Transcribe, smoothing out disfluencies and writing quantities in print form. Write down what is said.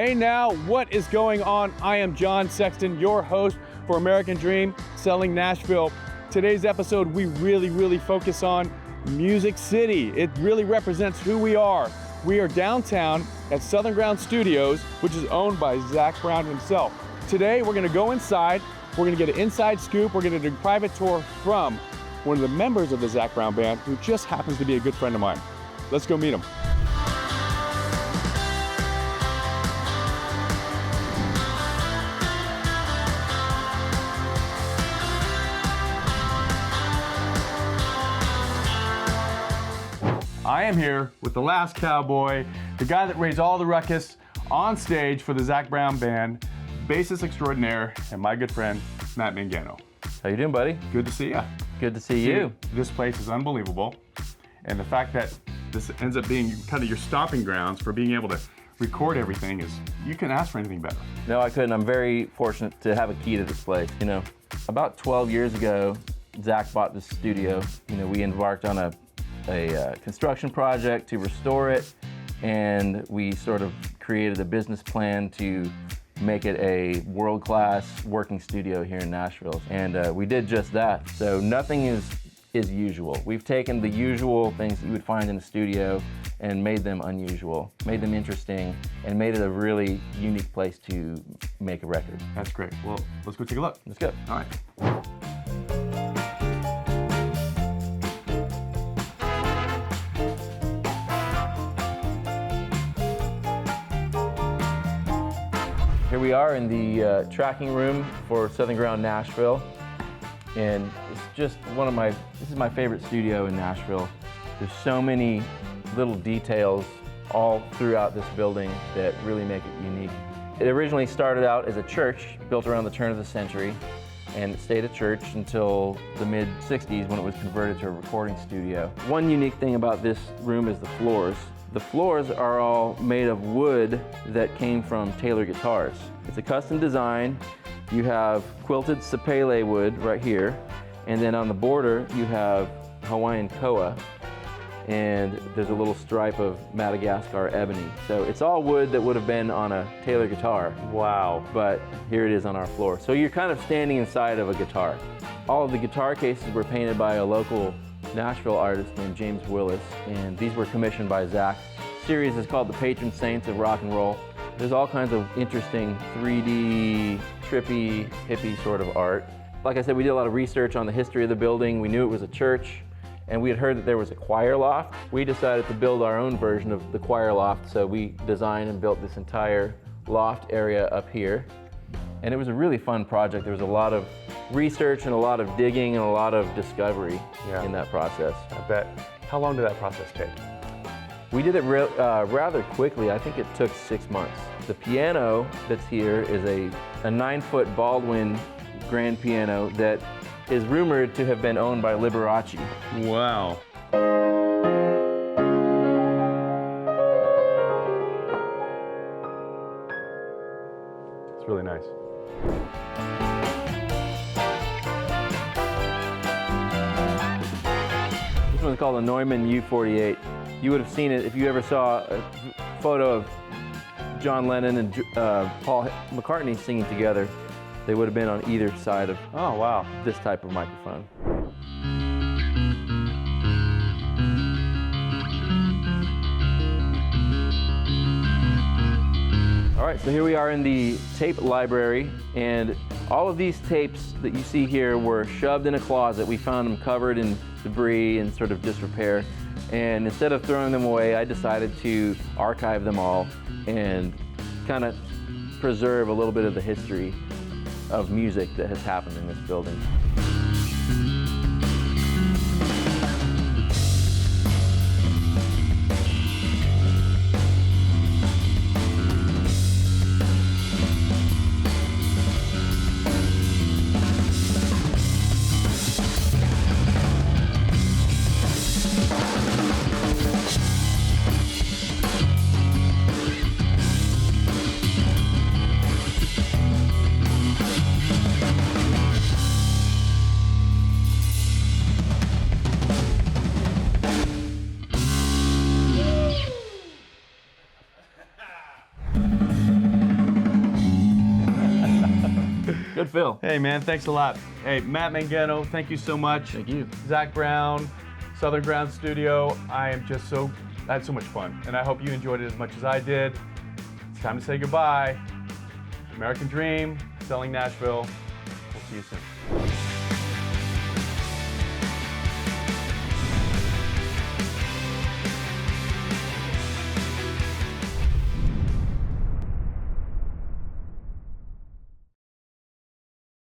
Hey now, what is going on? I am John Sexton, your host for American Dream, Selling Nashville. Today's episode, we really focus on Music City. It really represents who we are. We are downtown at Southern Ground Studios, which is owned by Zac Brown himself. Today, we're gonna go inside. We're gonna get an inside scoop. We're gonna do a private tour from one of the members of the Zac Brown Band, who just happens to be a good friend of mine. Let's go meet him. I am here with the last cowboy, the guy that raised all the ruckus on stage for the Zac Brown Band, bassist extraordinaire, and my good friend, Matt Mangano. How you doing, buddy? Good to see you. Good to see you. This place is unbelievable. And the fact that this ends up being kind of your stomping grounds for being able to record everything is, you couldn't ask for anything better. No, I couldn't. I'm very fortunate to have a key to this place. You know, about 12 years ago, Zac bought this studio. You know, we embarked on a construction project to restore it, and we sort of created a business plan to make it a world-class working studio here in Nashville. And we did just that. So nothing is usual. We've taken the usual things that you would find in a studio and made them unusual, made them interesting, and made it a really unique place to make a record. That's great. Well, let's go take a look. Let's go. All right. Here we are in the tracking room for Southern Ground Nashville, and it's just this is my favorite studio in Nashville. There's so many little details all throughout this building that really make it unique. It originally started out as a church built around the turn of the century, and it stayed a church until the mid-60s when it was converted to a recording studio. One unique thing about this room is the floors. The floors are all made of wood that came from Taylor guitars. It's a custom design. You have quilted sapele wood right here, and then on the border you have Hawaiian koa, and there's a little stripe of Madagascar ebony. So it's all wood that would have been on a Taylor guitar. Wow. But here it is on our floor. So you're kind of standing inside of a guitar. All of the guitar cases were painted by a local Nashville artist named James Willis, and these were commissioned by Zac. The series is called The Patron Saints of Rock and Roll. There's all kinds of interesting 3D, trippy, hippie sort of art. Like I said, we did a lot of research on the history of the building. We knew it was a church, and we had heard that there was a choir loft. We decided to build our own version of the choir loft, so we designed and built this entire loft area up here. And it was a really fun project. There was a lot of research and a lot of digging and a lot of discovery in that process. I bet. How long did that process take? We did it rather quickly. I think it took 6 months. The piano that's here is a 9-foot Baldwin grand piano that is rumored to have been owned by Liberace. Wow. It's really nice. This one's called a Neumann U48. You would have seen it if you ever saw a photo of John Lennon and Paul McCartney singing together. They would have been on either side of this type of microphone. All right, so here we are in the tape library, and all of these tapes that you see here were shoved in a closet. We found them covered in debris and sort of disrepair. And instead of throwing them away, I decided to archive them all and kind of preserve a little bit of the history of music that has happened in this building. Good Phil. Hey man, thanks a lot. Hey, Matt Mangano, thank you so much. Thank you. Zac Brown, Southern Ground Studio. I had so much fun, and I hope you enjoyed it as much as I did. It's time to say goodbye. American Dream, Selling Nashville. We'll see you soon.